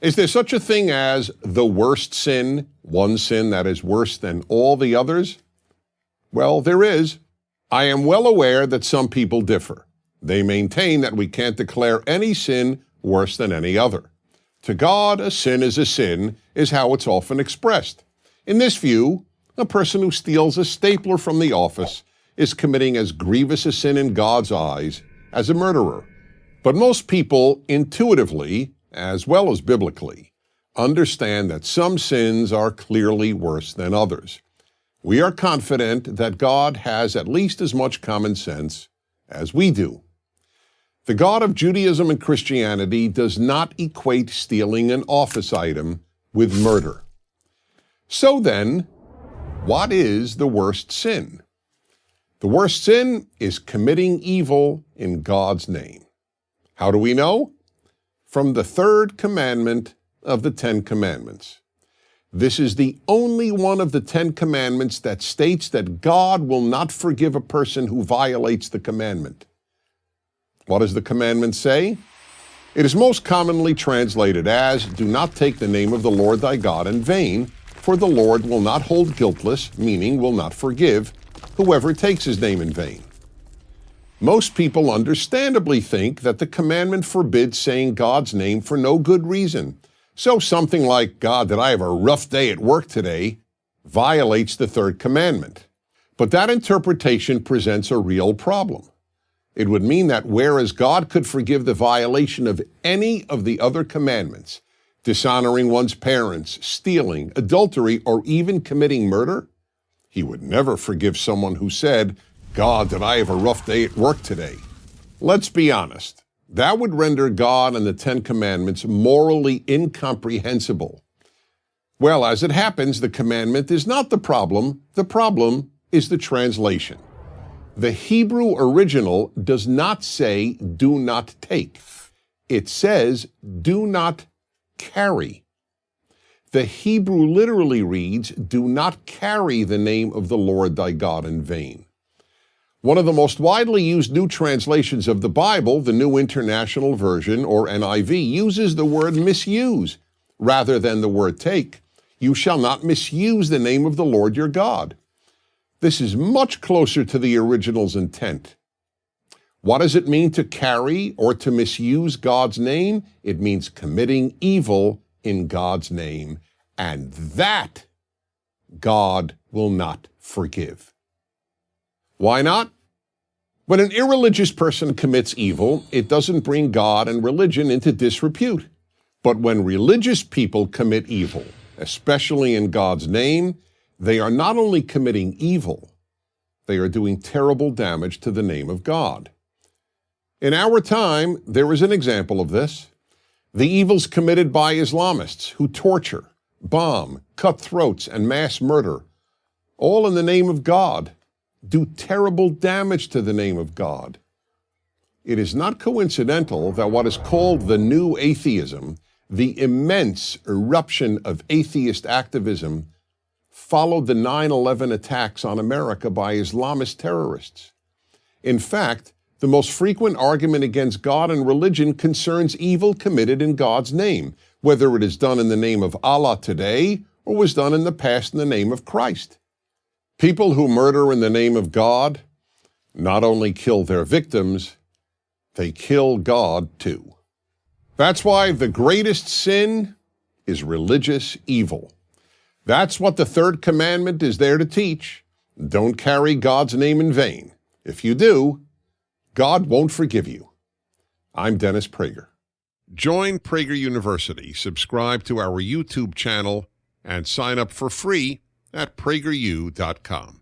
Is there such a thing as the worst sin, one sin that is worse than all the others? Well, there is. I am well aware that some people differ. They maintain that we can't declare any sin worse than any other. To God, a sin is how it's often expressed. In this view, a person who steals a stapler from the office is committing as grievous a sin in God's eyes as a murderer. But most people intuitively, as well as biblically, understand that some sins are clearly worse than others. We are confident that God has at least as much common sense as we do. The God of Judaism and Christianity does not equate stealing an office item with murder. So then, what is the worst sin? The worst sin is committing evil in God's name. How do we know? From the third commandment of the Ten Commandments. This is the only one of the Ten Commandments that states that God will not forgive a person who violates the commandment. What does the commandment say? It is most commonly translated as, "Do not take the name of the Lord thy God in vain, for the Lord will not hold guiltless," meaning will not forgive, "whoever takes his name in vain." Most people understandably think that the commandment forbids saying God's name for no good reason. So something like, "God, did I have a rough day at work today," violates the third commandment. But that interpretation presents a real problem. It would mean that whereas God could forgive the violation of any of the other commandments, dishonoring one's parents, stealing, adultery, or even committing murder, he would never forgive someone who said, "God, did I have a rough day at work today?" Let's be honest. That would render God and the Ten Commandments morally incomprehensible. Well, as it happens, the commandment is not the problem. The problem is the translation. The Hebrew original does not say, "do not take." It says, "do not carry." The Hebrew literally reads, "Do not carry the name of the Lord thy God in vain." One of the most widely used new translations of the Bible, the New International Version, or NIV, uses the word misuse rather than the word take. "You shall not misuse the name of the Lord your God." This is much closer to the original's intent. What does it mean to carry or to misuse God's name? It means committing evil in God's name, and that God will not forgive. Why not? When an irreligious person commits evil, it doesn't bring God and religion into disrepute. But when religious people commit evil, especially in God's name, they are not only committing evil, they are doing terrible damage to the name of God. In our time, there is an example of this. The evils committed by Islamists who torture, bomb, cut throats, and mass murder, all in the name of God, do terrible damage to the name of God. It is not coincidental that what is called the new atheism, the immense eruption of atheist activism, followed the 9/11 attacks on America by Islamist terrorists. In fact, the most frequent argument against God and religion concerns evil committed in God's name, whether it is done in the name of Allah today or was done in the past in the name of Christ. People who murder in the name of God not only kill their victims, they kill God too. That's why the greatest sin is religious evil. That's what the third commandment is there to teach. Don't carry God's name in vain. If you do, God won't forgive you. I'm Dennis Prager. Join Prager University, subscribe to our YouTube channel, and sign up for free at prageru.com.